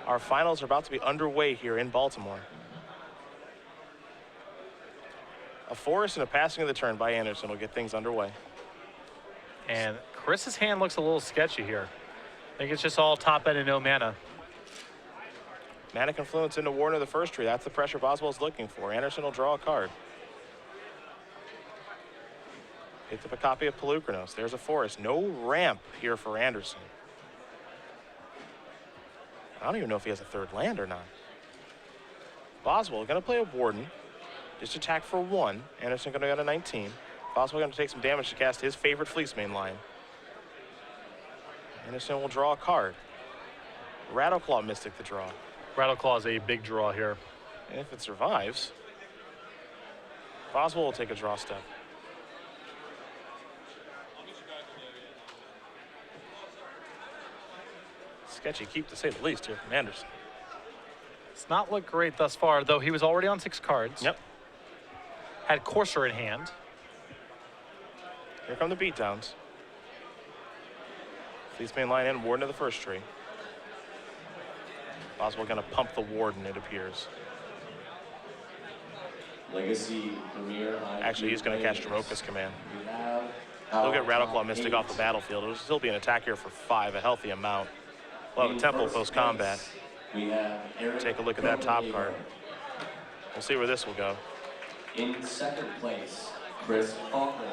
Our finals are about to be underway here in Baltimore. A force and a passing of the turn by Andersen will get things underway. And Chris's hand looks a little sketchy here. I think it's just all top end and no mana. Mana Confluence into Warden of the first tree. That's the pressure Boswell's looking for. Andersen will draw a card. Picked up a copy of Pelucranos. There's a forest. No ramp here for Andersen. I don't even know if he has a third land or not. Boswell going to play a Warden. Just attack for 1. Andersen going to go to 19. Boswell going to take some damage to cast his favorite Fleece main line. Andersen will draw a card. Rattleclaw Mystic to draw. Rattleclaw is a big draw here. And if it survives, Boswell will take a draw step. Sketchy keep to say the least here from Andersen. It's not looked great thus far, though he was already on 6 cards. Yep. Had Courser in hand. Here come the beatdowns. Fleece main line and Warden of the first tree. Boswell going to pump the Warden, it appears. Legacy Premier. Actually, he's going to cast Jamoka's Command. He'll get Rattleclaw Mystic off the battlefield. It'll still be an attack here for 5, a healthy amount. We'll have a Temple post-combat. Take a look at that top card. We'll see where this will go. In second place, Chris Faulkner.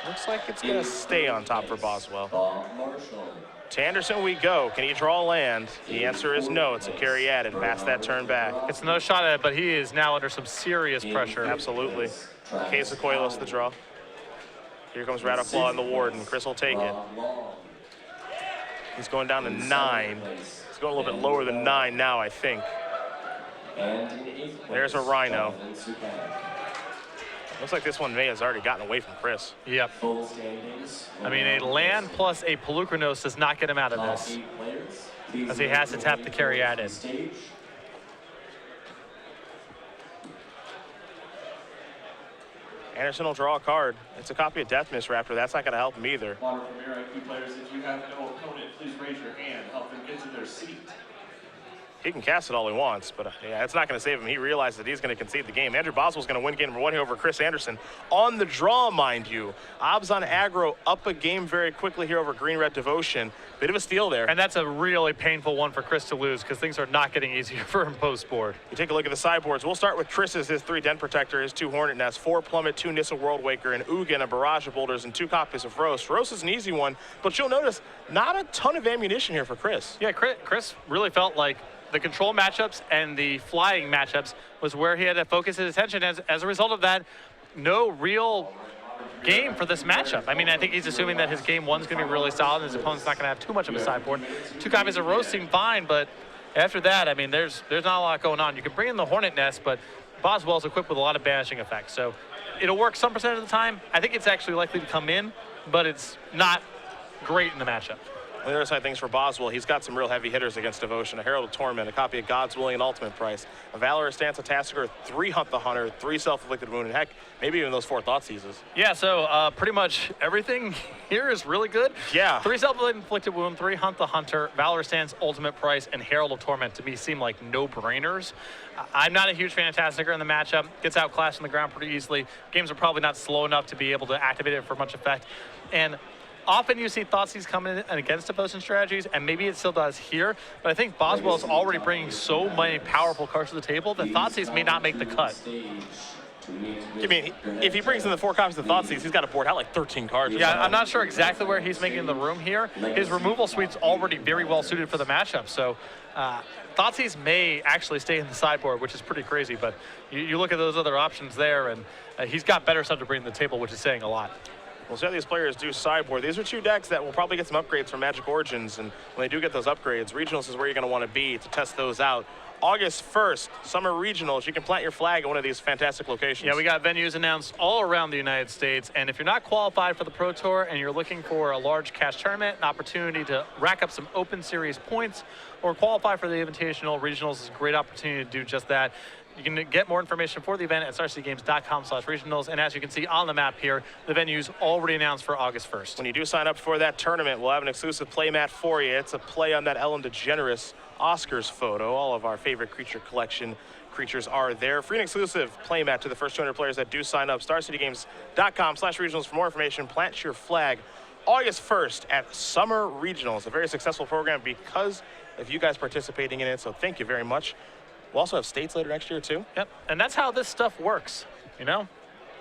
Looks like it's going to stay on top for Boswell. Bob Marshall. To Andersen we go. Can he draw land? The answer is no. It's a carry added. Pass that turn back. It's another shot at it, but he is now under some serious pressure. Absolutely. Case of Coilos the draw. Here comes Rattleclaw and the Warden. Chris will take it. He's going down to 9. He's going a little bit lower than 9 now, I think. There's a Rhino. Looks like this one may has already gotten away from Chris. Yep. I mean, a land plus a Pelucranos does not get him out of this, as he has to tap the carry added. Andersen will draw a card. It's a copy of Death Mist Raptor. That's not going to help him either. Water Premier IQ players, if you have no opponent, please raise your hand. Help them get to their seat. He can cast it all he wants, but yeah, it's not going to save him. He realizes that he's going to concede the game. Andrew Boswell's going to win game number 1 here over Chris Andersen. On the draw, mind you. Obs on aggro, up a game very quickly here over Green Red Devotion. Bit of a steal there. And that's a really painful one for Chris to lose, because things are not getting easier for him post-board. You take a look at the sideboards. We'll start with Chris's, his 3 Den Protector, his 2 Hornet Nests, 4 Plummet, 2 Nissa World Waker, an Ugin, a Barrage of Boulders, and 2 copies of Roast. Roast is an easy one, but you'll notice not a ton of ammunition here for Chris. Yeah, Chris really felt like the control matchups and the flying matchups was where he had to focus his attention. As a result of that, no real game for this matchup. I mean, I think he's assuming that his game 1's going to be really solid and his opponent's not going to have too much of a sideboard. 2 copies of Roast seem fine, but after that, I mean, there's not a lot going on. You can bring in the Hornet Nest, but Boswell's equipped with a lot of banishing effects, so it'll work some percent of the time. I think it's actually likely to come in, but it's not great in the matchup. On the other side of things for Boswell, he's got some real heavy hitters against Devotion. A Herald of Torment, a copy of God's Willing and Ultimate Price, a Valorous Stance of Tassiger, 3 Hunt the Hunter, 3 Self-Inflicted Wound, and heck, maybe even those 4 Thoughtseizes. Yeah, so pretty much everything here is really good. Yeah. 3 Self-Inflicted Wound, 3 Hunt the Hunter, Valorous Stance, Ultimate Price, and Herald of Torment to me seem like no-brainers. I'm not a huge fan of Tassiger in the matchup. Gets outclassed on the ground pretty easily. Games are probably not slow enough to be able to activate it for much effect. And often you see Thoughtseize coming in against Devotion strategies, and maybe it still does here, but I think Boswell is already bringing so many powerful cards to the table that Thoughtseize may not make the cut. I mean, if he brings in the 4 copies of Thoughtseize, he's got to board out like 13 cards. Yeah, I'm not sure exactly where he's making the room here. His removal suite's already very well suited for the matchup, so Thoughtseize may actually stay in the sideboard, which is pretty crazy, but you look at those other options there, and he's got better stuff to bring to the table, which is saying a lot. We'll see how these players do sideboard. These are 2 decks that will probably get some upgrades from Magic Origins, and when they do get those upgrades, Regionals is where you're going to want to be to test those out. August 1st, Summer Regionals. You can plant your flag at one of these fantastic locations. Yeah, we got venues announced all around the United States, and if you're not qualified for the Pro Tour and you're looking for a large cash tournament, an opportunity to rack up some Open Series points, or qualify for the Invitational, Regionals is a great opportunity to do just that. You can get more information for the event at starcitygames.com/regionals. And as you can see on the map here, the venue's already announced for August 1st. When you do sign up for that tournament, we'll have an exclusive play mat for you. It's a play on that Ellen DeGeneres Oscars photo. All of our favorite creature collection creatures are there. Free and exclusive play mat to the first 200 players that do sign up. StarCityGames.com/regionals for more information. Plant your flag August 1st at Summer Regionals. A very successful program because of you guys participating in it, so thank you very much. We'll also have states later next year, too. Yep, and that's how this stuff works, you know?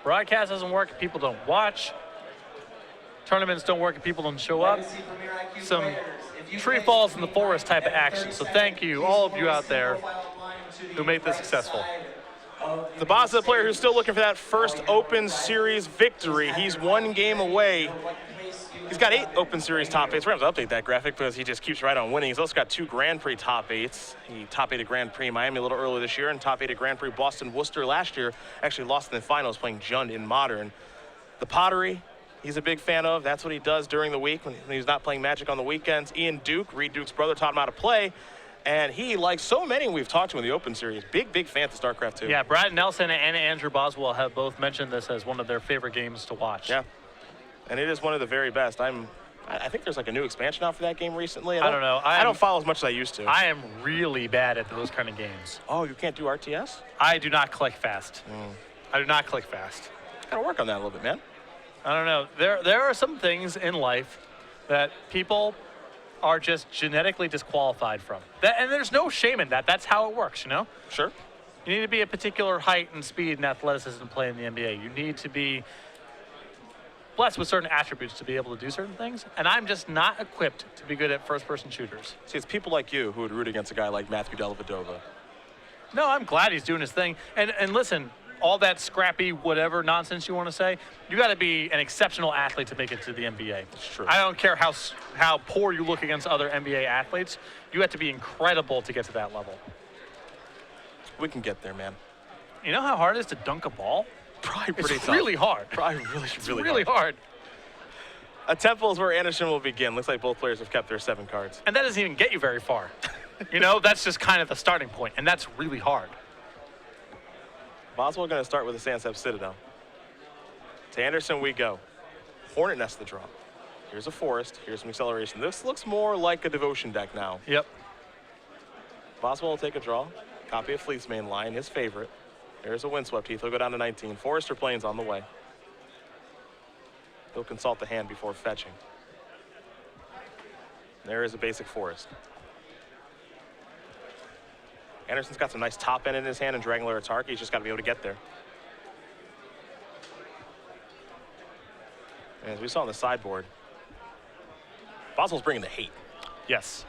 Broadcast doesn't work if people don't watch. Tournaments don't work if people don't show up. Some tree falls in the forest type of action. So thank you, all of you out there who make this successful. The Boswell player who's still looking for that first Open Series victory. He's one game away. He's got 8 Open Series top 8s. We're going to have to update that graphic because he just keeps right on winning. He's also got 2 Grand Prix top 8s. He top 8 at Grand Prix Miami a little earlier this year and top 8 at Grand Prix Boston Worcester last year. Actually lost in the finals playing Jund in Modern. The pottery, he's a big fan of. That's what he does during the week when he's not playing Magic on the weekends. Ian Duke, Reed Duke's brother, taught him how to play. And he, like so many we've talked to in the Open Series, big fan of StarCraft 2. Yeah, Brad Nelson and Andrew Boswell have both mentioned this as one of their favorite games to watch. Yeah, and it is one of the very best. I think there's like a new expansion out for that game recently. I don't know. I don't follow as much as I used to. I am really bad at those kind of games. Oh, you can't do RTS? I do not click fast. I do not click fast. Gotta work on that a little bit, man. I don't know. There are some things in life that people are just genetically disqualified from. And there's no shame in that. That's how it works, you know? Sure. You need to be a particular height and speed and athleticism to play in the NBA. You need to be blessed with certain attributes to be able to do certain things, and I'm just not equipped to be good at first-person shooters. See, it's people like you who would root against a guy like Matthew Dellavedova. No, I'm glad he's doing his thing. And listen, all that scrappy whatever nonsense you want to say, you got to be an exceptional athlete to make it to the NBA. That's true. I don't care how poor you look against other NBA athletes. You have to be incredible to get to that level. We can get there, man. You know how hard it is to dunk a ball? Probably pretty It's tough. really hard. Probably really hard. A temple is where Andersen will begin. Looks like both players have kept their 7 cards. And that doesn't even get you very far. You know, that's just kind of the starting point, and that's really hard. Boswell going to start with the Sansep Citadel. To Andersen we go. Hornet Nest the draw. Here's a forest. Here's some acceleration. This looks more like a devotion deck now. Yep. Boswell will take a draw. Copy of Fleet's main line, his favorite. There's a Windswept Heath. He'll go down to 19. Forester Plains on the way. He'll consult the hand before fetching. There is a basic forest. Andersen's got some nice top end in his hand and Dragon Lair Atark. He's just got to be able to get there. And as we saw on the sideboard, Boswell's bringing the hate. Yes.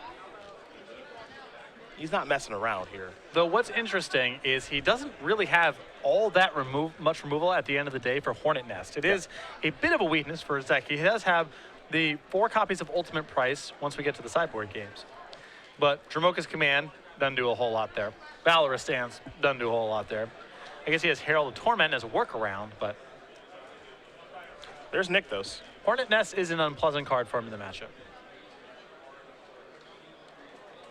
He's not messing around here. Though what's interesting is he doesn't really have all that much removal at the end of the day for Hornet Nest. It is a bit of a weakness for his deck. He does have the 4 copies of Ultimate Price once we get to the sideboard games. But Dramoka's Command doesn't do a whole lot there. Valorous Stance doesn't do a whole lot there. I guess he has Herald of Torment as a workaround, but There's Nykthos. Hornet Nest is an unpleasant card for him in the matchup.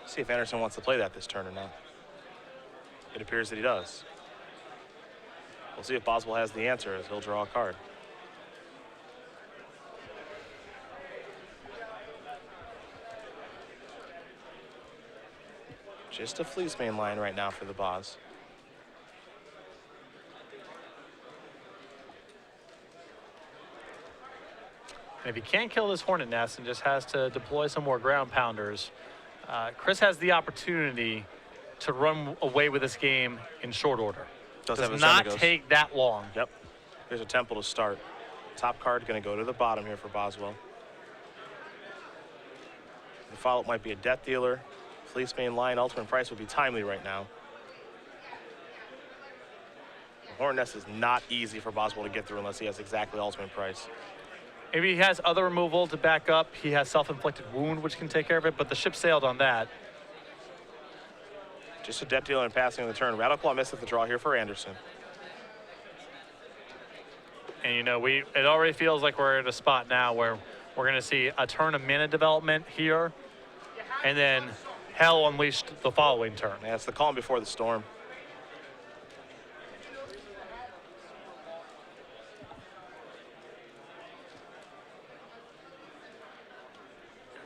See if Andersen wants to play that this turn or not. It appears that he does. We'll see if Boswell has the answer as he'll draw a card. Just a Fleece main line right now for the Boz. And if he can't kill this Hornet Nest and just has to deploy some more ground pounders, Chris has the opportunity to run away with this game in short order. Does not take that long. Yep. Here's a Temple to start. Top card going to go to the bottom here for Boswell. The follow-up might be a Death Dealer. Fleece main line, Ultimate Price would be timely right now. Hornet Nest is not easy for Boswell to get through unless he has exactly Ultimate Price. Maybe he has other removal to back up. He has Self-Inflicted Wound, which can take care of it, but the ship sailed on that. Just a Death Dealer and passing the turn. Rattleclaw missed at the draw here for Andersen. And you know, it already feels like we're at a spot now where we're going to see a turn of mana development here, and then Hell Unleashed the following turn. Yeah, it's the calm before the storm.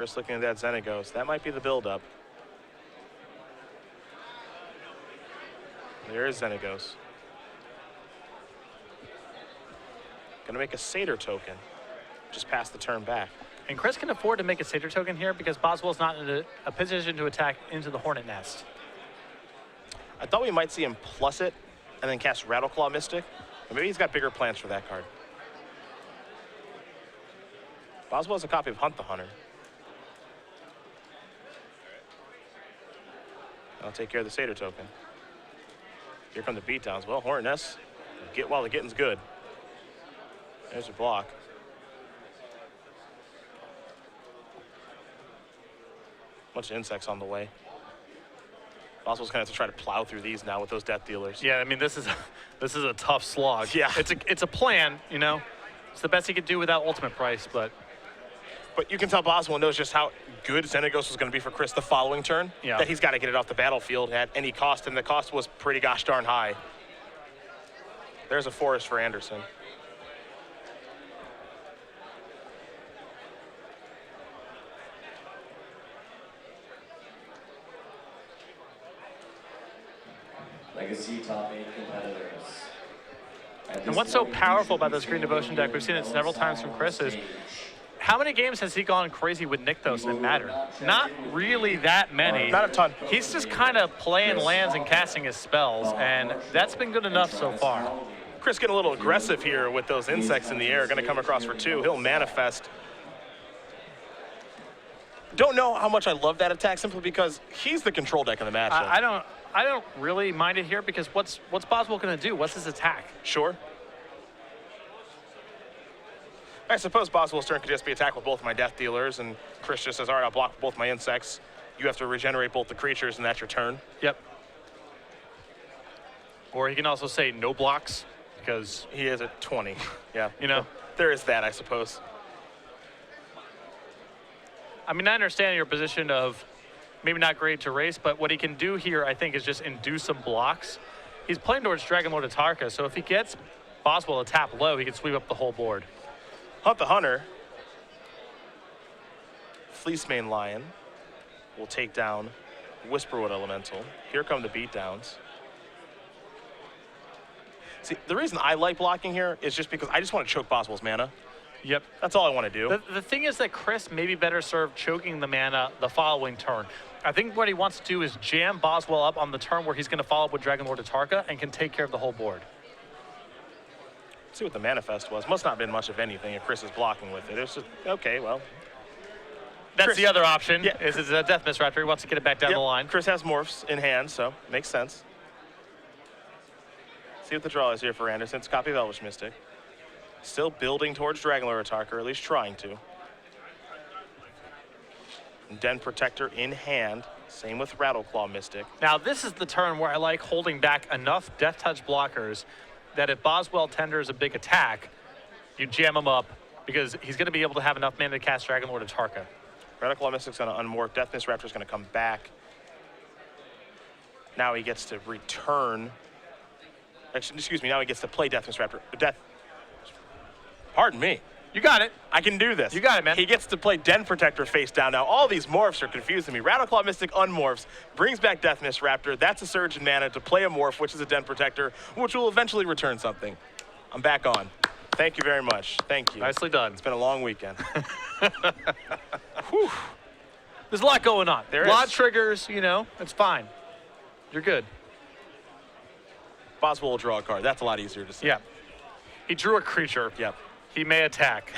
Chris looking at that Xenagos. That might be the build-up. There is Xenagos. Gonna make a Satyr token. Just pass the turn back. And Chris can afford to make a Satyr token here because Boswell's not in a position to attack into the Hornet Nest. I thought we might see him plus it and then cast Rattleclaw Mystic. But maybe he's got bigger plans for that card. Boswell has a copy of Hunt the Hunter. I'll take care of the Satyr token. Here come the beatdowns. Well, Hornet Nest, get while the getting's good. There's a block. Bunch of insects on the way. Boswell's gonna have to try to plow through these now with those death dealers. Yeah, I mean this is a tough slog. Yeah, it's a plan, you know. It's the best he could do without ultimate price, but you can tell Boswell knows just how good Xenagos was going to be for Chris the following turn. Yeah. That he's got to get it off the battlefield at any cost, and the cost was pretty gosh darn high. There's a forest for Andersen. Legacy top 8 competitors. and what's so powerful about this Green Devotion deck, we've seen it several times from Chris, is how many games has he gone crazy with Nykthos and it mattered? Not really that many. Not a ton. He's just kind of playing lands and casting his spells, and that's been good enough so far. Chris getting a little aggressive here with those insects in the air. Going to come across for 2. He'll manifest. Don't know how much I love that attack simply because he's the control deck in the matchup. I don't really mind it here because what's Boswell going to do? What's his attack? Sure. I suppose Boswell's turn could just be attack with both my death dealers, and Chris just says, all right, I'll block both my insects. You have to regenerate both the creatures, and that's your turn. Yep. Or he can also say no blocks because he is at 20. Yeah. You know, there is that, I suppose. I mean, I understand your position of maybe not great to race, but what he can do here, I think, is just induce some blocks. He's playing towards Dragonlord Atarka, so if he gets Boswell to tap low, he can sweep up the whole board. Hunt the Hunter. Fleecemane Lion will take down Whisperwood Elemental. Here come the beatdowns. See, the reason I like blocking here is just because I just want to choke Boswell's mana. Yep. That's all I want to do. The thing is that Chris may be better served choking the mana the following turn. I think what he wants to do is jam Boswell up on the turn where he's going to follow up with Dragonlord Atarka and can take care of the whole board. Let's see what the manifest was. Must not have been much of anything if Chris is blocking with it. It was just, okay, well. That's Chris, the other option, yeah. is a Death Mist Raptor. He wants to get it back down the line. Chris has morphs in hand, so makes sense. See what the draw is here for Andersen. It's a copy of Elvish Mystic. Still building towards Dragonlord Atarka, or at least trying to. Den Protector in hand. Same with Rattleclaw Mystic. Now, this is the turn where I like holding back enough Death Touch blockers that if Boswell tenders a big attack, you jam him up because he's going to be able to have enough mana to cast Dragonlord Atarka. Rattleclaw Mystic's going to unmorph. Death Mist Raptor's going to come back. Now he gets to return. Actually, excuse me, now he gets to play Death Mist Raptor. Pardon me. You got it. I can do this. You got it, man. He gets to play Den Protector face down now. All these morphs are confusing me. Rattleclaw Mystic unmorphs, brings back Death Mist Raptor. That's a surge in mana to play a morph, which is a Den Protector, which will eventually return something. I'm back on. Thank you very much. Thank you. Nicely done. It's been a long weekend. Whew. There's a lot going on. There a lot is. of triggers, you know, it's fine. You're good. Boswell will draw a card. That's a lot easier to see. Yeah. He drew a creature. Yep. He may attack.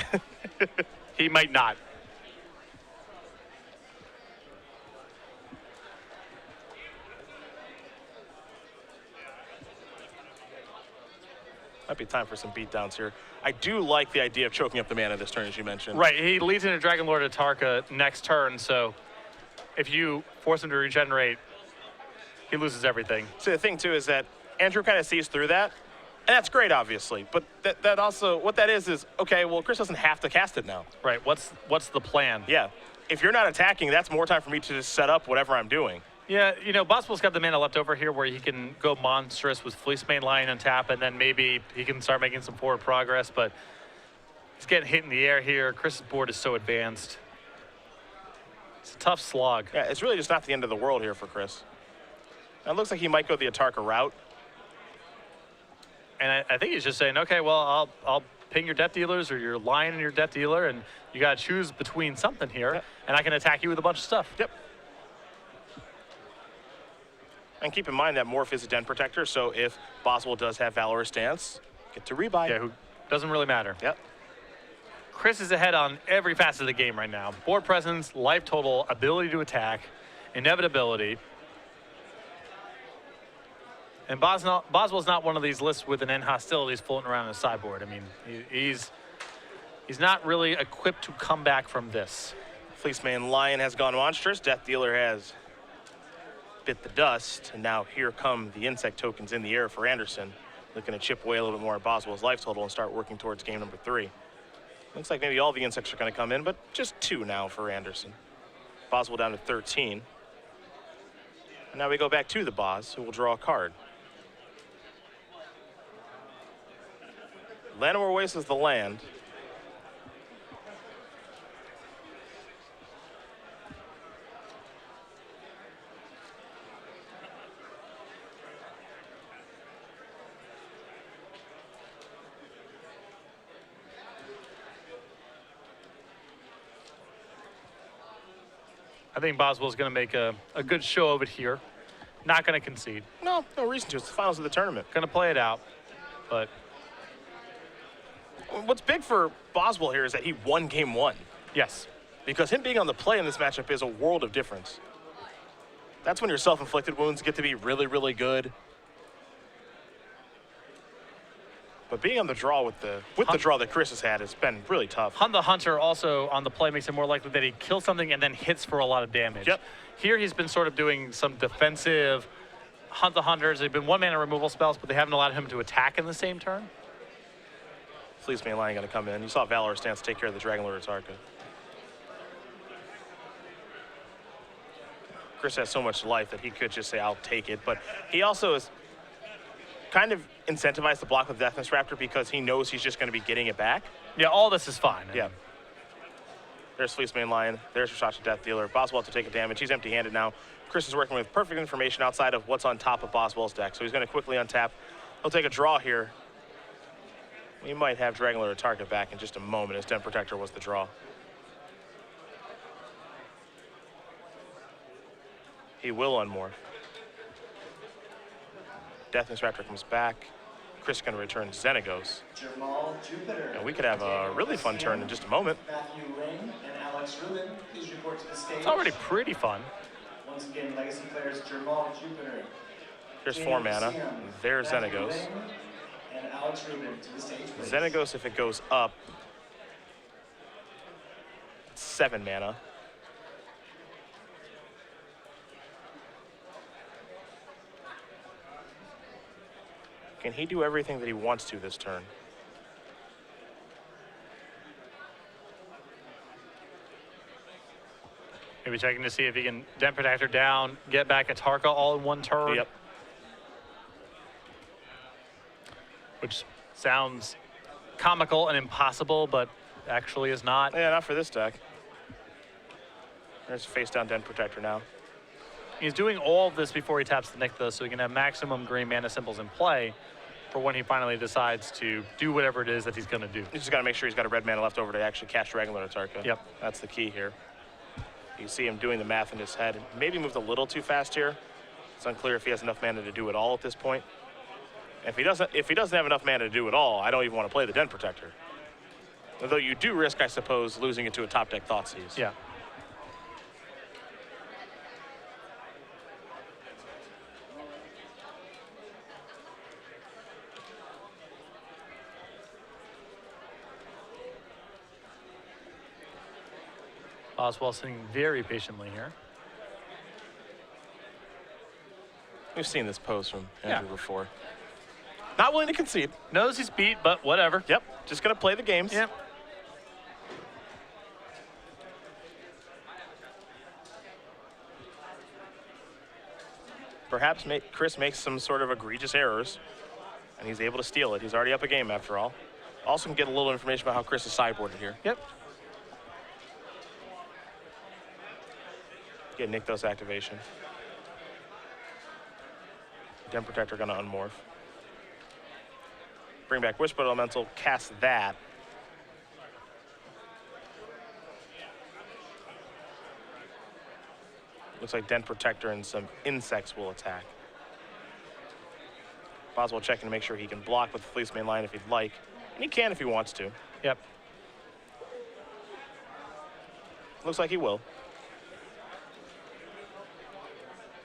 He might not. Might be time for some beatdowns here. I do like the idea of choking up the mana this turn, as you mentioned. Right, he leads into Dragonlord Atarka next turn, so if you force him to regenerate, he loses everything. So the thing, too, is that Andrew kind of sees through that. And that's great, obviously. But that also, what that is, okay, well, Chris doesn't have to cast it now. Right, what's the plan? Yeah. If you're not attacking, that's more time for me to just set up whatever I'm doing. Yeah, you know, Boswell's got the mana left over here where he can go monstrous with Fleecemane Lion on tap, and then maybe he can start making some forward progress, but he's getting hit in the air here. Chris's board is so advanced. It's a tough slog. Yeah, it's really just not the end of the world here for Chris. Now, it looks like he might go the Atarka route. And I think he's just saying, okay, well, I'll ping your death dealers or your lion and your death dealer, and you got to choose between something here, Yep. and I can attack you with a bunch of stuff. Yep. And keep in mind that Morph is a Den Protector, so if Boswell does have Valorous Stance, get to rebuy. Yeah, who doesn't really matter. Yep. Chris is ahead on every facet of the game right now. Board presence, life total, ability to attack, inevitability. And Boswell's not one of these lists with an end hostilities floating around in the sideboard. I mean, he's not really equipped to come back from this. Fleeceman Lion has gone monstrous. Death Dealer has bit the dust. And now here come the insect tokens in the air for Andersen. Looking to chip away a little bit more at Boswell's life total and start working towards game number 3. Looks like maybe all the insects are going to come in, but just 2 now for Andersen. Boswell down to 13. And now we go back to the Bos, who will draw a card. Llanowar Waste is the land. I think Boswell's going to make a good show of it here. Not going to concede. No reason to. It's the finals of the tournament. Going to play it out, but What's big for Boswell here is that he won game 1. yes. Because him being on the play in this matchup is a world of difference. That's when your self-inflicted wounds get to be really, really good. But being on the draw with the draw that Chris has had has been really tough. Hunt the Hunter also on the play makes it more likely that he kills something and then hits for a lot of damage. Yep. Here he's been sort of doing some defensive Hunt the Hunters. They've been 1-mana removal spells, but they haven't allowed him to attack in the same turn. Fleeceman Lion going to come in. You saw Valorous Stance take care of the Dragon Lord Atarka. Chris has so much life that he could just say, I'll take it. But he also is kind of incentivized to block with Deathness Raptor because he knows he's just going to be getting it back. Yeah, all this is fine. Yeah. There's Fleeceman Lion. There's Rashacha Death Dealer. Boswell to take a damage. He's empty-handed now. Chris is working with perfect information outside of what's on top of Boswell's deck. So he's going to quickly untap. He'll take a draw here. We might have Dragon Lord Atarka back in just a moment as Den Protector was the draw. He will unmorph. Deathness Raptor comes back. Chris is going to return Xenagos. Jamal Jupiter. And we could have a really fun turn in just a moment. Matthew Ring and Alex Rubin, please report to the stage. It's already pretty fun. Once again, Legacy players Jamal Jupiter. There's 4 mana. There's Matthew Xenagos. Ring and Alex Rubin to the stage, please. Xenagos, if it goes up, 7 mana. Can he do everything that he wants to this turn? Maybe checking to see if he can Den Protector down, get back Atarka all in one turn. Yep. Which sounds comical and impossible, but actually is not. Yeah, not for this deck. There's face down Den Protector now. He's doing all of this before he taps the Nykthos, so he can have maximum green mana symbols in play for when he finally decides to do whatever it is that he's going to do. He's just got to make sure he's got a red mana left over to actually cast Dragon Lord Atarka. Yep. That's the key here. You see him doing the math in his head. Maybe moved a little too fast here. It's unclear if he has enough mana to do it all at this point. If he doesn't have enough mana to do it all, I don't even want to play the Den Protector. Although you do risk, I suppose, losing it to a top deck Thoughtseize. Yeah. Boswell sitting very patiently here. We've seen this pose from Yeah. Andrew before. Not willing to concede. Knows he's beat, but whatever. Yep, just going to play the games. Yep. Perhaps Chris makes some sort of egregious errors, and he's able to steal it. He's already up a game after all. Also can get a little information about how Chris is sideboarded here. Yep. Get Nykthos activation. Den Protector gonna unmorph. Bring back Whisper Elemental, cast that. Looks like Den Protector and some insects will attack. Boswell checking to make sure he can block with the Fleece main line if he'd like. And he can if he wants to. Yep. Looks like he will.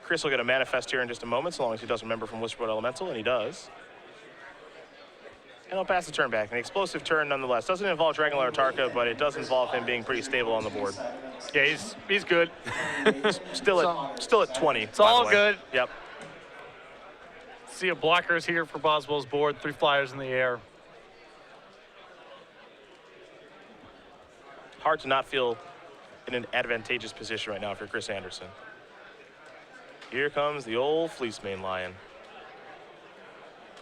Chris will get a manifest here in just a moment, so long as he does remember from Whisperwood Elemental, and he does. And he'll pass the turn back. An explosive turn nonetheless. Doesn't involve Dragonlord Tarka, but it does involve him being pretty stable on the board. Yeah, he's good. Still at 20. It's all good. Yep. See a blockers here for Boswell's board. 3 flyers in the air. Hard to not feel in an advantageous position right now for Chris Andersen. Here comes the old Fleece main lion.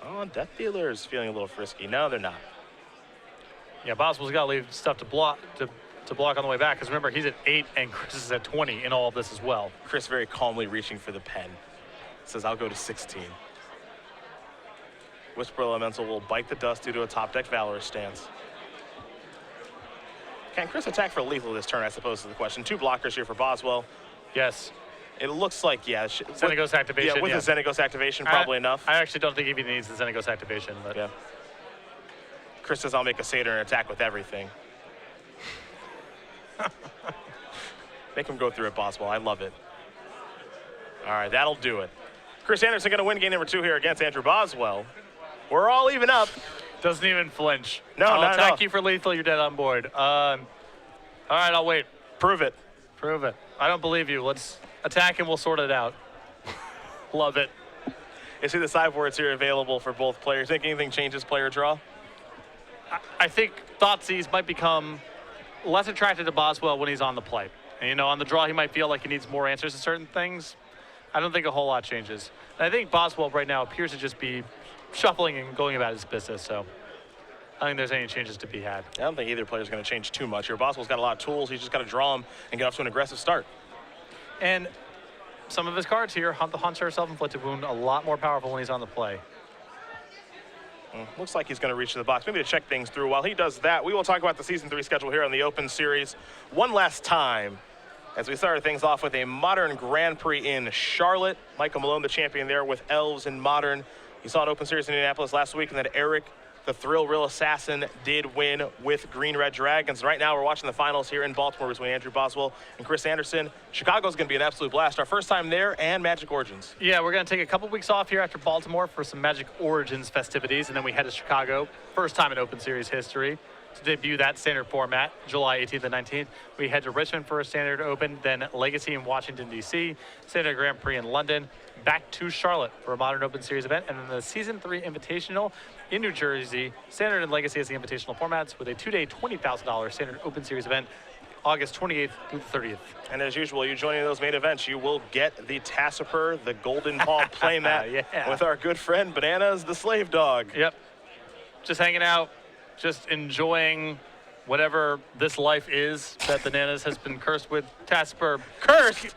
Oh, Death Dealer's feeling a little frisky. No, they're not. Yeah, Boswell's got to leave stuff to block on the way back. Because remember, he's at 8 and Chris is at 20 in all of this as well. Chris very calmly reaching for the pen. Says, I'll go to 16. Whisper Elemental will bite the dust due to a top deck Valorous stance. Can Chris attack for lethal this turn, I suppose is the question. 2 blockers here for Boswell. Yes. It looks like, yeah. Xenagos activation. Yeah, with the Xenagos activation, probably enough. I actually don't think he even needs the Xenagos activation. But yeah. Chris says, I'll make a Satyr and attack with everything. Make him go through it, Boswell. I love it. All right, that'll do it. Chris Andersen going to win game number 2 here against Andrew Boswell. We're all even up. Doesn't even flinch. No, I'll attack no. you for lethal. You're dead on board. All right, I'll wait. Prove it. Prove it. I don't believe you. Let's attack and we'll sort it out. Love it. You see the sideboards here available for both players. Think anything changes player draw? I think Thoughtseize might become less attracted to Boswell when he's on the play. And, you know, on the draw, he might feel like he needs more answers to certain things. I don't think a whole lot changes. And I think Boswell right now appears to just be shuffling and going about his business, so I don't think there's any changes to be had. I don't think either player is going to change too much here. Boswell's got a lot of tools. He's just got to draw them and get off to an aggressive start. And some of his cards here, Hunt the Hunter, Self-Inflicted Wound, a lot more powerful when he's on the play. Looks like he's going to reach to the box, maybe to check things through. While he does that, we will talk about the Season 3 schedule here on the Open Series one last time, as we started things off with a Modern Grand Prix in Charlotte. Michael Malone, the champion there with Elves in Modern. You saw an Open Series in Indianapolis last week, and then Eric, the Thrill Real Assassin, did win with Green Red Dragons. Right now, we're watching the finals here in Baltimore between Andrew Boswell and Chris Andersen. Chicago's going to be an absolute blast. Our first time there, and Magic Origins. Yeah, we're going to take a couple weeks off here after Baltimore for some Magic Origins festivities, and then we head to Chicago, first time in Open Series history, to debut that standard format, July 18th and 19th. We head to Richmond for a Standard Open, then Legacy in Washington, D.C., Standard Grand Prix in London, back to Charlotte for a Modern Open Series event, and then the Season 3 Invitational in New Jersey. Standard and Legacy as the invitational formats with a 2-day $20,000 Standard Open Series event, August 28th through the 30th. And as usual, you joining those main events, you will get the Tassiper, the Golden Paw playmat yeah. with our good friend Bananas, the Slave Dog. Yep. Just hanging out, just enjoying whatever this life is that Bananas has been cursed with. Tassiper, cursed!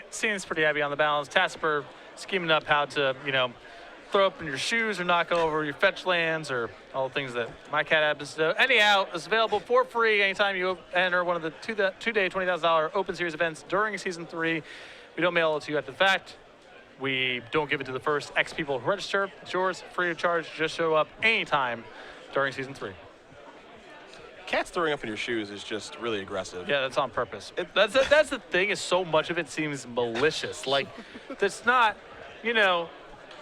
Seems pretty heavy on the balance. Tassiper scheming up how to, you know, throw up in your shoes or knock over your fetch lands or all the things that my cat happens to do. Anyhow, it's available for free anytime you enter one of the two-day $20,000 Open Series events during Season 3. We don't mail it to you after the fact. We don't give it to the first X people who register. It's yours, free of charge. Just show up anytime during Season 3. Cats throwing up in your shoes is just really aggressive. Yeah, that's on purpose. That's the thing, is so much of it seems malicious. Like, that's not, you know,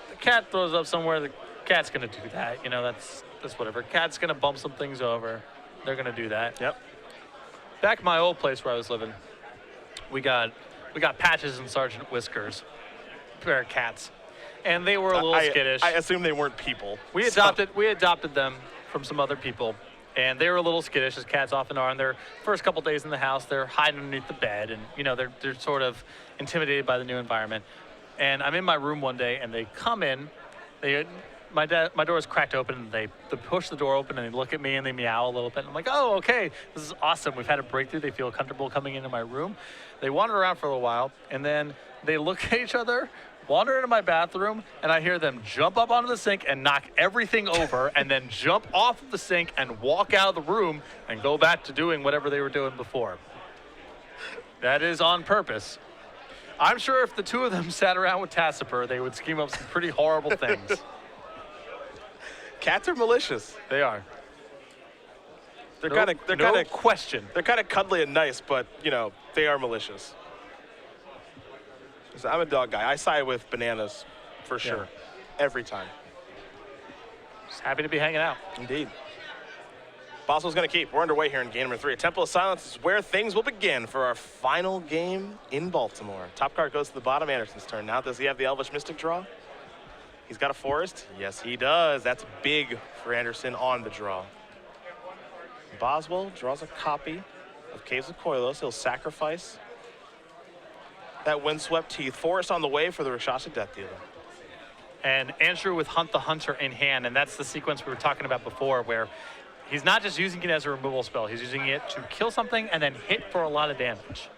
the cat throws up somewhere, the cat's going to do that. You know, that's whatever. Cat's going to bump some things over. They're going to do that. Yep. Back in my old place where I was living, we got Patches and Sergeant Whiskers, pair of cats. And they were a little skittish. I assume they weren't people. We adopted them from some other people. And they were a little skittish, as cats often are. In their first couple days in the house, they're hiding underneath the bed, and you know they're sort of intimidated by the new environment. And I'm in my room one day, and they come in. They my door is cracked open, and they push the door open, and they look at me, and they meow a little bit. I'm like, oh, okay, this is awesome. We've had a breakthrough. They feel comfortable coming into my room. They wander around for a little while, and then they look at each other, wander into my bathroom, and I hear them jump up onto the sink and knock everything over, and then jump off of the sink and walk out of the room and go back to doing whatever they were doing before. That is on purpose. I'm sure if the two of them sat around with Tassiper, they would scheme up some pretty horrible things. Cats are malicious. They are. They're No- kind of no question. They're kind of cuddly and nice, but you know they are malicious. So I'm a dog guy. I side with bananas for sure, every time. Just happy to be hanging out. Indeed. Boswell's going to keep. We're underway here in game number 3. A Temple of Silence is where things will begin for our final game in Baltimore. Top card goes to the bottom. Andersen's turn. Now, does he have the Elvish Mystic draw? He's got a Forest. Yes, he does. That's big for Andersen on the draw. Boswell draws a copy of Caves of Koilos. He'll sacrifice that Windswept Teeth. Forest on the way for the Rakshasa Death Dealer. And Andrew with Hunt the Hunter in hand, and that's the sequence we were talking about before, where he's not just using it as a removal spell. He's using it to kill something and then hit for a lot of damage.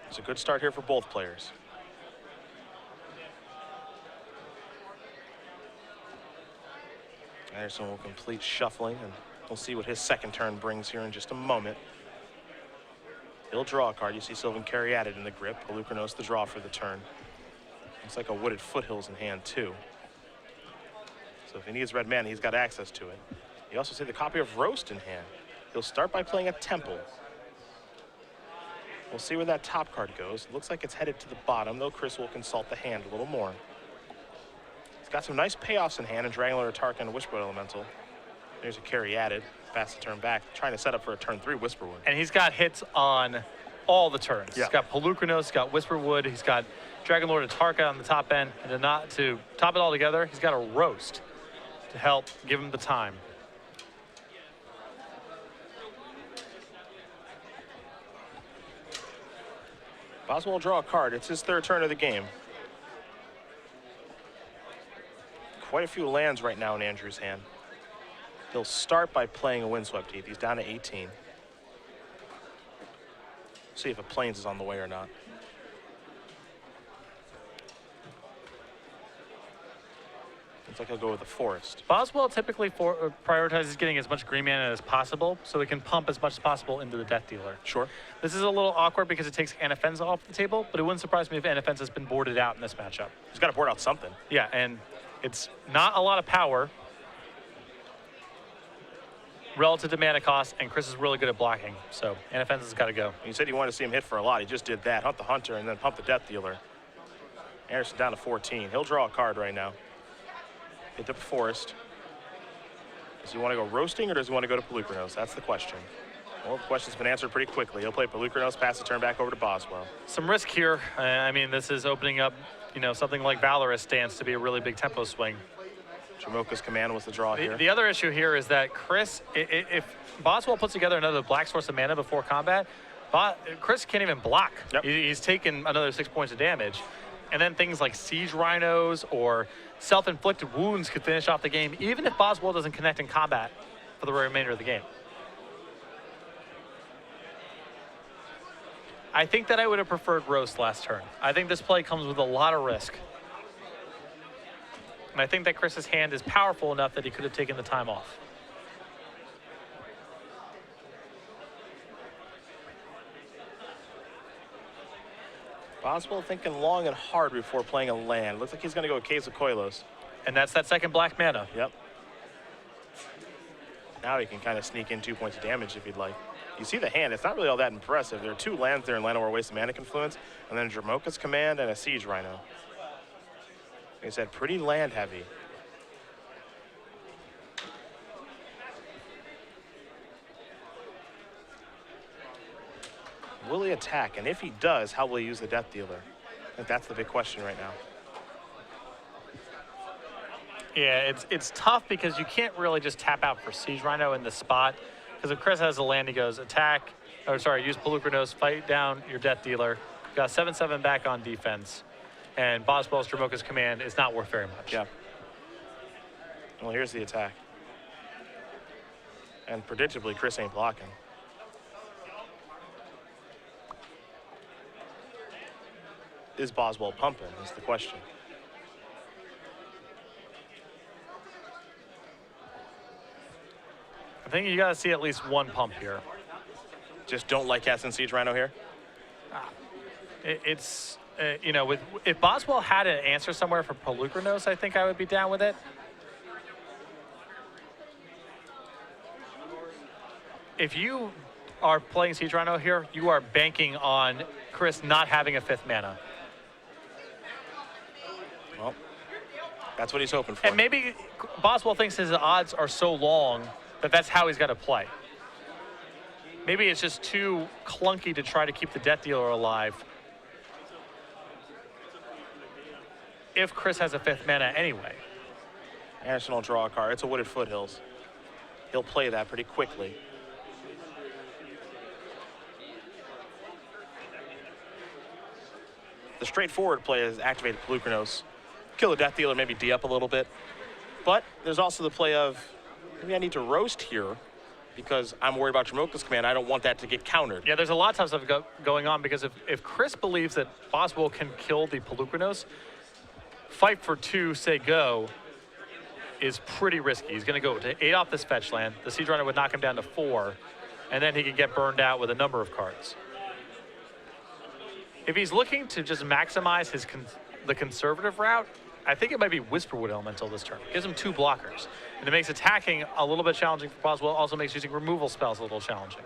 It's a good start here for both players. Andersen will complete shuffling, and we'll see what his second turn brings here in just a moment. He'll draw a card. You see Sylvan Caryatid in the grip. Pelucranos the draw for the turn. Looks like a Wooded Foothills in hand, too. So if he needs red mana, he's got access to it. You also see the copy of Roast in hand. He'll start by playing a Temple. We'll see where that top card goes. It looks like it's headed to the bottom, though Chris will consult the hand a little more. He's got some nice payoffs in hand, and Dragonlord, Tarkin, and Whisperwood Elemental. There's a Caryatid. Fast the turn back, trying to set up for a turn 3 Whisperwood. And he's got hits on all the turns. Yeah. He's got Pelucranos, he's got Whisperwood, he's got Dragonlord and Tarka on the top end, and to top it all together, he's got a Roast to help give him the time. Boswell will draw a card. It's his third turn of the game. Quite a few lands right now in Andrew's hand. He'll start by playing a Windswept Teeth. He's down to 18. See if a Plains is on the way or not. Looks like he'll go with the Forest. Boswell typically prioritizes getting as much green mana as possible so he can pump as much as possible into the Death Dealer. Sure. This is a little awkward because it takes Anafenza off the table, but it wouldn't surprise me if Anafenza has been boarded out in this matchup. He's got to board out something. Yeah, and it's not a lot of power relative to mana cost, and Chris is really good at blocking, so Anafenza's got to go. You said you wanted to see him hit for a lot. He just did that. Hunt the Hunter and then pump the Death Dealer. Andersen down to 14. He'll draw a card right now. Hit the Forest. Does he want to go Roasting or does he want to go to Pelucranos? That's the question. Well, the question's been answered pretty quickly. He'll play Pelucranos, pass the turn back over to Boswell. Some risk here. I mean, this is opening up, something like Valorous Stance to be a really big tempo swing. Jamoka's Command was the draw here. The other issue here is that Chris, if Boswell puts together another black source of mana before combat, Chris can't even block. Yep. He's taken another 6 points of damage. And then things like Siege Rhinos or self-inflicted wounds could finish off the game, even if Boswell doesn't connect in combat for the remainder of the game. I think that I would have preferred Roast last turn. I think this play comes with a lot of risk. And I think that Chris's hand is powerful enough that he could have taken the time off. Boswell thinking long and hard before playing a land. Looks like he's going to go with Caves of Koilos. And that's that second black mana. Yep. Now he can kind of sneak in 2 points of damage if he'd like. You see the hand, it's not really all that impressive. There are 2 lands there in Llanowar Waste of Mana Confluence, and then Jamoka's Command and a Siege Rhino. Like I said, pretty land heavy. Will he attack? And if he does, how will he use the Death Dealer? I think that's the big question right now. Yeah, it's tough because you can't really just tap out for Siege Rhino in the spot. Because if Chris has a land, he goes use Pelucranos, fight down your Death Dealer. Got 7/7 back on defense. and Boswell's Jamoka's command is not worth very much. Yeah. Well, here's the attack. And predictably, Chris ain't blocking. Is Boswell pumping is the question. I think you got to see at least one pump here. Just don't like casting Siege Rhino here? It's, you know, if Boswell had an answer somewhere for Polukranos, I think I would be down with it. If you are playing Siege Rhino here, you are banking on Chris not having a 5th mana. Well, that's what he's hoping for. And maybe Boswell thinks his odds are so long that that's how he's got to play. Maybe it's just too clunky to try to keep the Death Dealer alive if Chris has a 5th mana anyway. Andersen will draw a card. It's a Wooded Foothills. He'll play that pretty quickly. The straightforward play is activate Polukranos, kill the Death Dealer, maybe D up a little bit. But there's also the play of, maybe I need to roast here because I'm worried about Jamoka's command. I don't want that to get countered. Yeah, there's a lot of stuff going on because if Chris believes that Boswell can kill the Polukranos, fight for 2, say go, is pretty risky. He's going to go to 8 off this fetch land. The Siege Runner would knock him down to 4, and then he could get burned out with a number of cards. If he's looking to just maximize the conservative route, I think it might be Whisperwood Elemental this turn. Gives him 2 blockers. And it makes attacking a little bit challenging for Boswell. Also makes using removal spells a little challenging.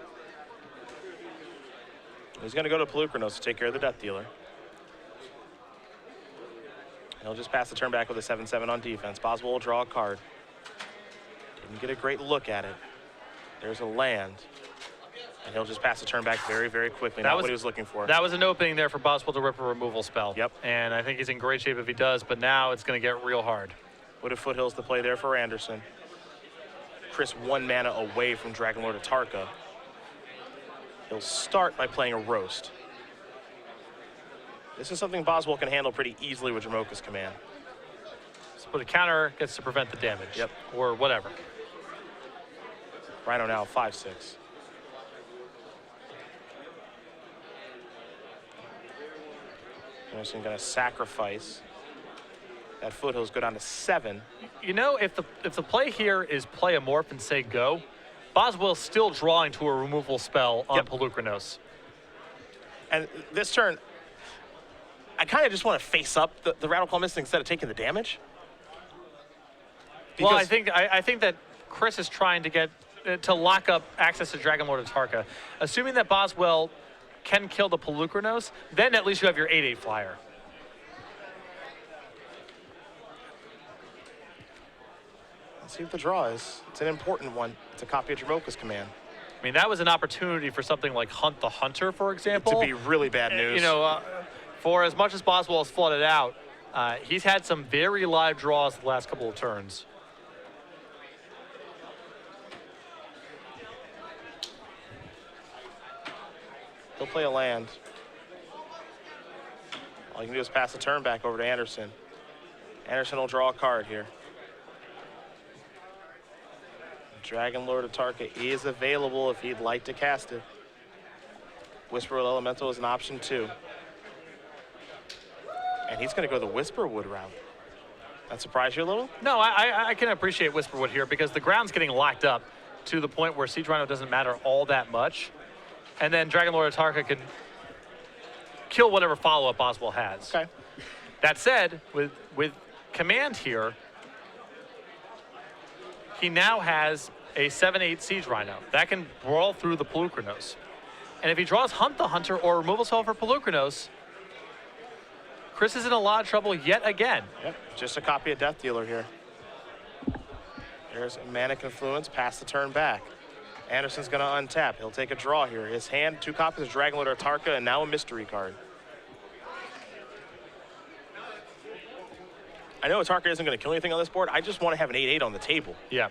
He's going to go to Polukranos to take care of the Death Dealer. He'll just pass the turn back with a 7/7 on defense. Boswell will draw a card. Didn't get a great look at it. There's a land. And he'll just pass the turn back very, very quickly. Not what he was looking for. That was an opening there for Boswell to rip a removal spell. Yep. And I think he's in great shape if he does, but now it's going to get real hard. Wooded Foothills to play there for Andersen. Chris 1 mana away from Dragon Lord Atarka. He'll start by playing a Roast. This is something Boswell can handle pretty easily with Jamoka's command. So put a counter, gets to prevent the damage. Yep. Or whatever. Rhino now 5/6. Andersen gonna sacrifice. That Foothills go down to 7. You know, if the play here is play a morph and say go, Boswell's still drawing to a removal spell on Polukranos. And this turn, I kind of just want to face up the Rattle Mystic instead of taking the damage. Well, I think that Chris is trying to get to lock up access to Dragon Lord Atarka. Assuming that Boswell can kill the Polukranos, then at least you have your 8/8 flyer. Let's see what the draw is. It's an important one. It's a copy of Jamoka's command. I mean, that was an opportunity for something like Hunt the Hunter, for example. To be really bad news. You know, for as much as Boswell has flooded out, he's had some very live draws the last couple of turns. He'll play a land. All you can do is pass the turn back over to Andersen. Andersen will draw a card here. Dragon Lord Atarka is available if he'd like to cast it. Whisperwood Elemental is an option too. And he's going to go the Whisperwood route. That surprise you a little? No, I can appreciate Whisperwood here because the ground's getting locked up to the point where Siege Rhino doesn't matter all that much. And then Dragon Lord Atarka can kill whatever follow-up Boswell has. Okay. That said, with command here, he now has a 7/8 Siege Rhino. That can brawl through the Polukranos. And if he draws Hunt the Hunter or removal spell for Polukranos, Chris is in a lot of trouble yet again. Yep, just a copy of Death Dealer here. There's Mana Confluence, pass the turn back. Andersen's gonna untap. He'll take a draw here. His hand, 2 copies of Dragon Lord Atarka, and now a mystery card. I know Atarka isn't gonna kill anything on this board. I just want to have an 8/8 on the table. Yeah.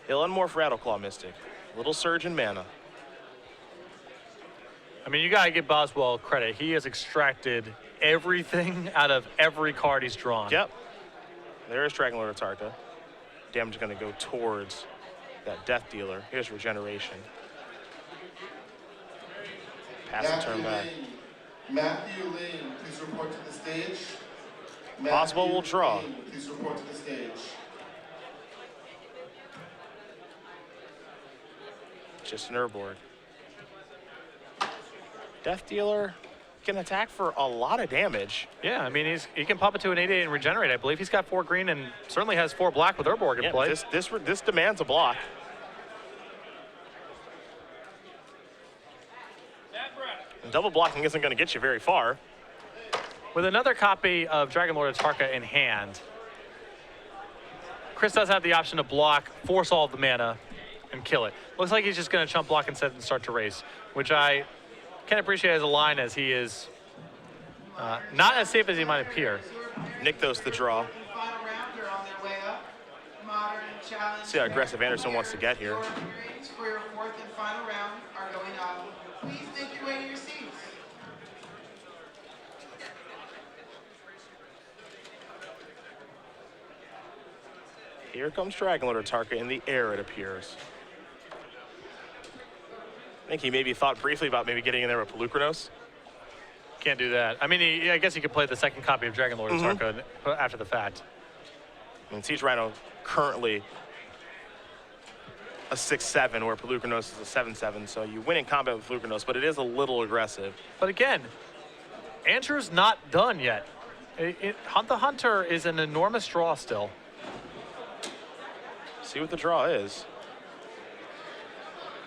He'll unmorph Rattleclaw Mystic. Little surge in mana. I mean, you got to give Boswell credit. He has extracted everything out of every card he's drawn. Yep. There's Dragon Lord Atarka. Damage is going to go towards that Death Dealer. Here's Regeneration. Pass the turn back. Matthew Lane, please report to the stage. Boswell will draw. Lane, please report to the stage. Just an Urborg. Death Dealer can attack for a lot of damage. Yeah, I mean, he can pop it to an 8/8 and regenerate. I believe he's got 4 green and certainly has 4 black with Urborg in play. This demands a block. And double blocking isn't going to get you very far. With another copy of Dragon Lord Atarka in hand, Chris does have the option to block, force all of the mana, and kill it. Looks like he's just going to chump block instead and start to race, which I can appreciate as a line, as he is not as safe as he might appear. Nykthos the draw. See how aggressive Andersen wants to get here. For your fourth and final round are going up. Please make your way to your seats. Here comes Dragon Lord Atarka in the air, it appears. I think he maybe thought briefly about maybe getting in there with Pelucranos. Can't do that. I mean, I guess he could play the second copy of Dragon Lord Atarka after the fact. I mean, Siege Rhino currently a 6/7, where Pelucranos is a 7/7, so you win in combat with Pelucranos, but it is a little aggressive. But again, Andrew's not done yet. Hunt the Hunter is an enormous draw still. See what the draw is.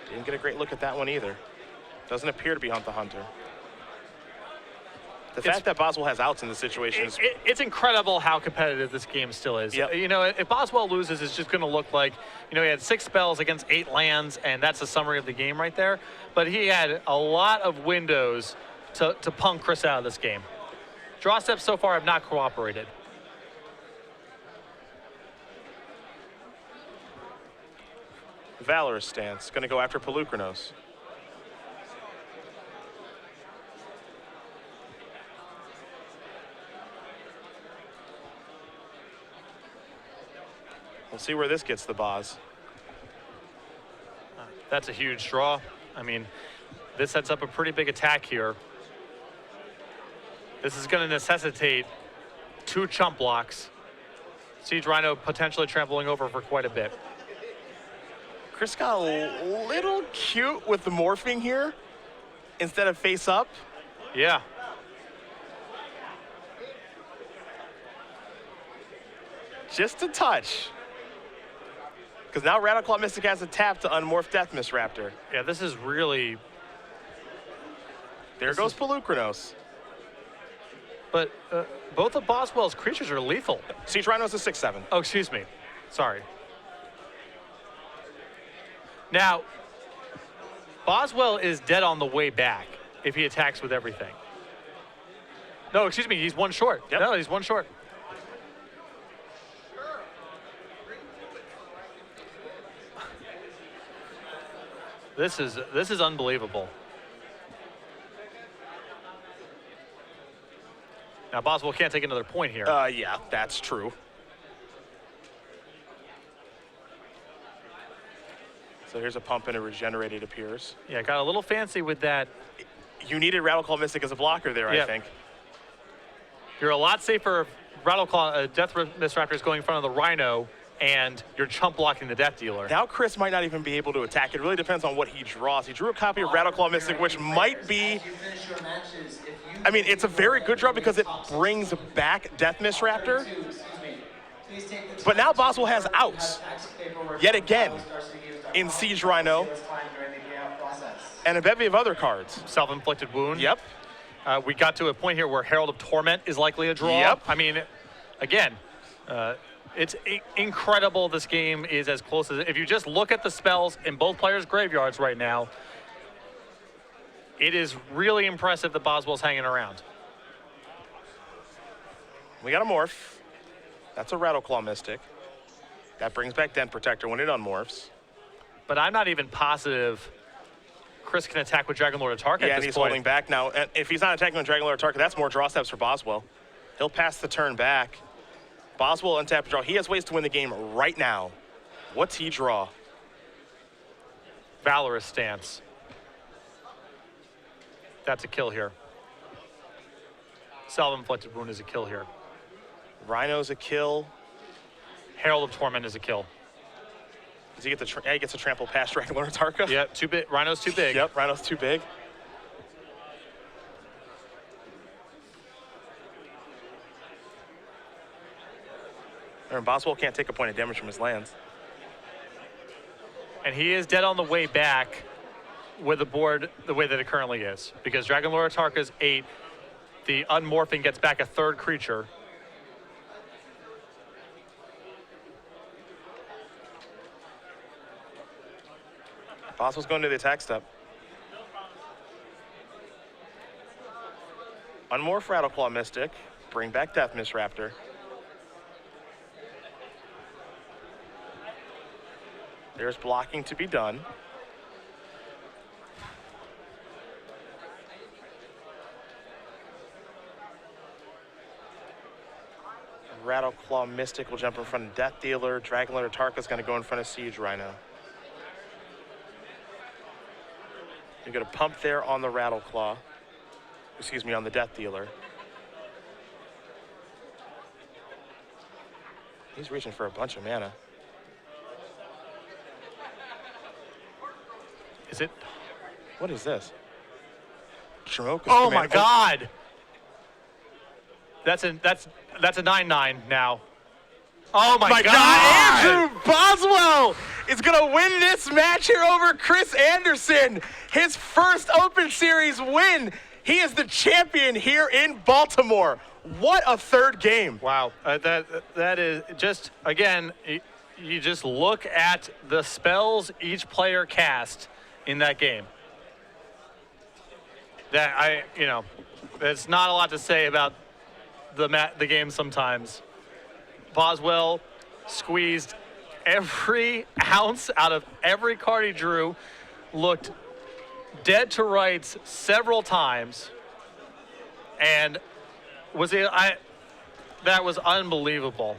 Didn't get a great look at that one either. Doesn't appear to be Hunt the Hunter. The fact that Boswell has outs in this situation is... It's incredible how competitive this game still is. Yep. You know, if Boswell loses, it's just going to look like, you know, he had 6 spells against 8 lands, and that's a summary of the game right there. But he had a lot of windows to punk Chris out of this game. Draw steps so far have not cooperated. Valorous stance, going to go after Pelucranos. We'll see where this gets the Boz. That's a huge draw. I mean, this sets up a pretty big attack here. This is going to necessitate 2 chump blocks. Siege Rhino potentially trampling over for quite a bit. Chris got a little cute with the morphing here instead of face up. Yeah. Just a touch. Because now Rattleclaw Mystic has a tap to unmorph Death Mist Raptor. Yeah, this is really... There goes Pelucranos. But both of Boswell's creatures are lethal. Siege Rhino's a 6/7. Oh, excuse me. Sorry. Now, Boswell is dead on the way back if he attacks with everything. No, excuse me, he's 1 short. Yep. No, he's 1 short. This is unbelievable. Now, Boswell can't take another point here. Yeah, that's true. So here's a pump and a regenerate, it appears. Yeah, got a little fancy with that. You needed Rattleclaw Mystic as a blocker there, Yep. I think. You're a lot safer if Rattleclaw, Death Mist Raptor is going in front of the Rhino, and you're chump blocking the Death Dealer. Now Chris might not even be able to attack. It really depends on what he draws. He drew a copy of Rattleclaw Mystic, which might be... I mean, it's a very good draw because it brings back Death Mist Raptor. But now Boswell has outs, yet again, in Siege Rhino, and a bevy of other cards. Self-inflicted wound. Yep. We got to a point here where Herald of Torment is likely a draw. Yep. I mean, again, it's incredible this game is as close as... If you just look at the spells in both players' graveyards right now, it is really impressive that Boswell's hanging around. We got a morph. That's a Rattleclaw Mystic. That brings back Dent Protector when it unmorphs. But I'm not even positive Chris can attack with Dragon Lord Atarka Yeah, at and this he's point. holding back now. And if he's not attacking with Dragon Lord Atarka, that's more draw steps for Boswell. He'll pass the turn back. Boswell untap draw. He has ways to win the game right now. What's he draw? Valorous stance. That's a kill here. Self-inflicted wound is a kill here. Rhino's a kill. Herald of Torment is a kill. Does he get the? Yeah, he gets a trample past Dragon Lord Atarka. Yeah, too big. Rhino's too big. Yep, Rhino's too big. And Boswell can't take a point of damage from his lands. And he is dead on the way back with the board the way that it currently is. Because Dragon Lord Atarka is 8. The unmorphing gets back a 3rd creature. Boswell's going to the attack step. Unmorph Rattleclaw Mystic. Bring back Death Mist Raptor. There's blocking to be done. Rattleclaw Mystic will jump in front of Death Dealer. Dragon Lord Atarka is going to go in front of Siege Rhino. You're going to pump there on the Rattleclaw. Excuse me, on the Death Dealer. He's reaching for a bunch of mana. Is it? What is this? Shimoka's Oh command- my God! That's a 9/9 now. Oh my God! Andrew Boswell is going to win this match here over Chris Andersen. His first Open Series win. He is the champion here in Baltimore. What a third game. Wow, that is just, again, you just look at the spells each player cast in that game. There's not a lot to say about the game sometimes. Boswell squeezed every ounce out of every card he drew, looked dead to rights several times, and that was unbelievable.